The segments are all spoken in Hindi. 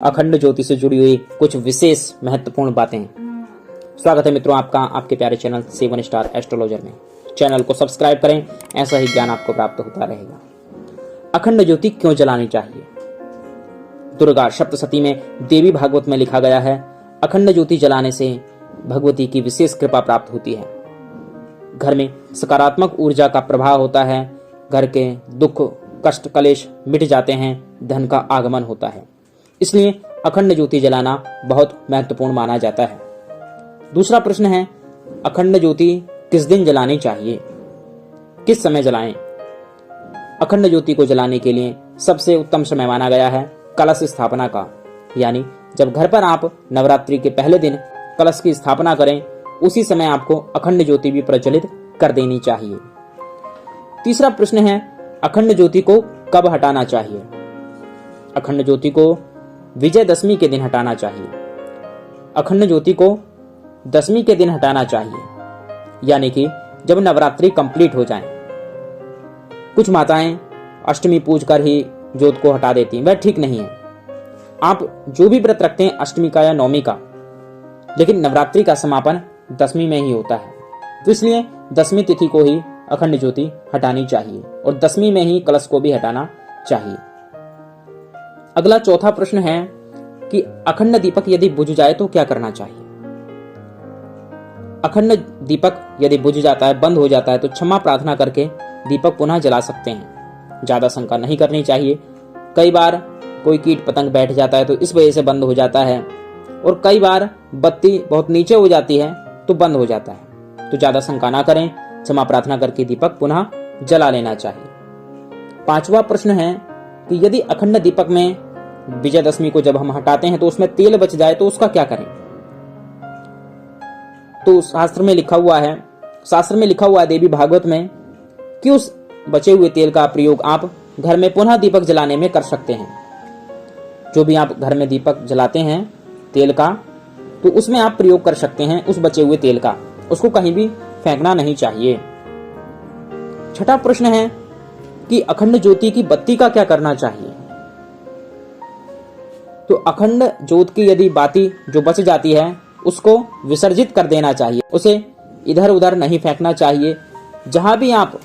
अखंड ज्योति से जुड़ी हुई कुछ विशेष महत्वपूर्ण बातें। स्वागत है मित्रों आपका आपके प्यारे चैनल 7 स्टार एस्ट्रोलॉजर में। चैनल को सब्सक्राइब करें, ऐसा ही ज्ञान आपको प्राप्त होता रहेगा। अखंड ज्योति क्यों जलानी चाहिए? दुर्गा सप्तशती में देवी भागवत में लिखा गया है, अखंड ज्योति जलाने से भगवती की विशेष कृपा प्राप्त होती है। घर में सकारात्मक ऊर्जा का प्रभाव होता है, घर के दुख कष्ट कलेश मिट जाते हैं, धन का आगमन होता है। इसलिए अखंड ज्योति जलाना बहुत महत्वपूर्ण माना जाता है। दूसरा प्रश्न है, अखंड ज्योति किस दिन जलानी चाहिए, किस समय जलाएं? अखंड ज्योति को जलाने के लिए सबसे उत्तम समय माना गया है कलश स्थापना का, यानी जब घर पर आप नवरात्रि के पहले दिन कलश की स्थापना करें, उसी समय आपको अखंड ज्योति भी प्रज्वलित कर देनी चाहिए। तीसरा प्रश्न है, अखंड ज्योति को कब हटाना चाहिए? अखंड ज्योति को विजयदशमी के दिन हटाना चाहिए। अखंड ज्योति को दशमी के दिन हटाना चाहिए, यानी कि जब नवरात्रि कंप्लीट हो जाए। कुछ माताएं अष्टमी पूज कर ही ज्योत को हटा देती हैं, वह ठीक नहीं है। आप जो भी व्रत रखते हैं अष्टमी का या नवमी का, लेकिन नवरात्रि का समापन दशमी में ही होता है, तो इसलिए दशमी तिथि को ही अखंड ज्योति हटानी चाहिए और दशमी में ही कलश को भी हटाना चाहिए। अगला चौथा प्रश्न है कि अखंड दीपक यदि बुझ जाए तो क्या करना चाहिए? अखंड दीपक यदि बुझ जाता है, बंद हो जाता है, तो क्षमा प्रार्थना करके दीपक पुनः जला सकते हैं। ज्यादा शंका नहीं करनी चाहिए। कई बार कोई कीट पतंग बैठ जाता है तो इस वजह से बंद हो जाता है, और कई बार बत्ती बहुत नीचे हो जाती है तो बंद हो जाता है। तो ज्यादा शंका ना करें, क्षमा प्रार्थना करके दीपक पुनः जला लेना चाहिए। पांचवा प्रश्न है कि यदि अखंड दीपक में विजयदशमी को जब हम हटाते हैं तो उसमें तेल बच जाए तो उसका क्या करें? तो शास्त्र में लिखा हुआ है देवी भागवत में कि उस बचे हुए तेल का प्रयोग आप घर में पुनः दीपक जलाने में कर सकते हैं। जो भी आप घर में दीपक जलाते हैं तेल का, तो उसमें आप प्रयोग कर सकते हैं उस बचे हुए तेल का, उसको कहीं भी फेंकना नहीं चाहिए। छठा प्रश्न है कि अखंड ज्योति की बत्ती का क्या करना चाहिए? तो अखंड ज्योत की यदि बाती जो बच जाती है उसको विसर्जित कर देना चाहिए, उसे इधर उधर नहीं फेंकना चाहिए। जहां भी आप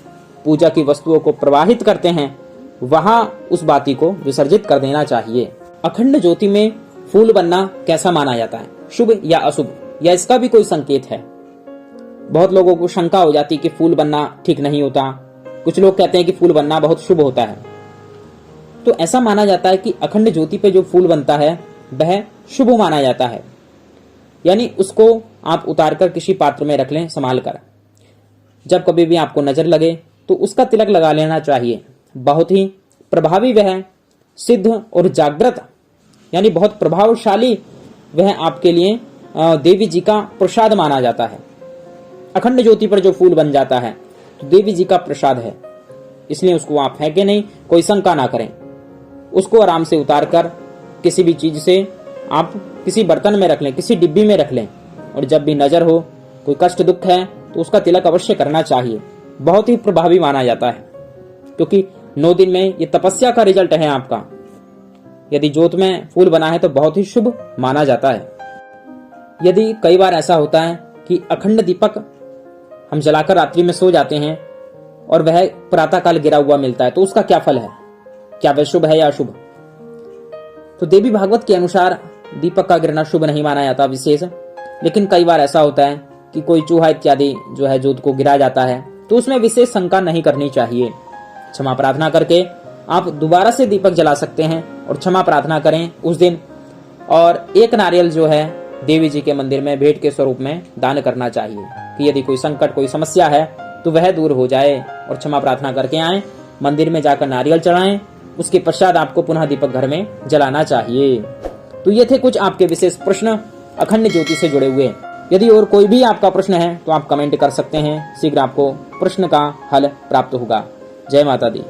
पूजा की वस्तुओं को प्रवाहित करते हैं वहां उस बाती को विसर्जित कर देना चाहिए। अखंड ज्योति में फूल बनना कैसा माना जाता है, शुभ या अशुभ, या इसका भी कोई संकेत है? बहुत लोगों को शंका हो जाती है कि फूल बनना ठीक नहीं होता। कुछ लोग कहते हैं कि फूल बनना बहुत शुभ होता है। तो ऐसा माना जाता है कि अखंड ज्योति पे जो फूल बनता है वह शुभ माना जाता है, यानी उसको आप उतार कर किसी पात्र में रख लें संभाल कर। जब कभी भी आपको नजर लगे तो उसका तिलक लगा लेना चाहिए। बहुत ही प्रभावी वह सिद्ध और जागृत, यानी बहुत प्रभावशाली वह आपके लिए देवी जी का प्रसाद माना जाता है। अखंड ज्योति पर जो फूल बन जाता है तो देवी जी का प्रसाद है, इसलिए उसको आप फेंके नहीं, कोई शंका ना करें। उसको आराम से उतार कर किसी भी चीज से आप किसी बर्तन में रख लें, किसी डिब्बी में रख लें, और जब भी नजर हो कोई कष्ट दुख है तो उसका तिलक अवश्य करना चाहिए। बहुत ही प्रभावी माना जाता है, क्योंकि 9 दिन में ये तपस्या का रिजल्ट है आपका। यदि ज्योत में फूल बना है तो बहुत ही शुभ माना जाता है। यदि कई बार ऐसा होता है कि अखंड दीपक हम जलाकर रात्रि में सो जाते हैं और वह प्रातः काल गिरा हुआ मिलता है, तो उसका क्या फल है, क्या वह शुभ है या अशुभ? तो देवी भागवत के अनुसार दीपक का गिरना शुभ नहीं माना जाता विशेष, लेकिन कई बार ऐसा होता है कि कोई चूहा इत्यादि जो है ज्योत को गिरा जाता है, तो उसमें विशेष शंका नहीं करनी चाहिए। क्षमा प्रार्थना करके आप दोबारा से दीपक जला सकते हैं और क्षमा प्रार्थना करें उस दिन, और एक नारियल जो है देवी जी के मंदिर में भेंट के स्वरूप में दान करना चाहिए कि यदि कोई संकट कोई समस्या है तो वह दूर हो जाए। और क्षमा प्रार्थना करके आए, मंदिर में जाकर नारियल चढ़ाएं, उसके पश्चात आपको पुनः दीपक घर में जलाना चाहिए। तो ये थे कुछ आपके विशेष प्रश्न अखंड ज्योति से जुड़े हुए। यदि और कोई भी आपका प्रश्न है तो आप कमेंट कर सकते हैं, शीघ्र आपको प्रश्न का हल प्राप्त होगा। जय माता दी।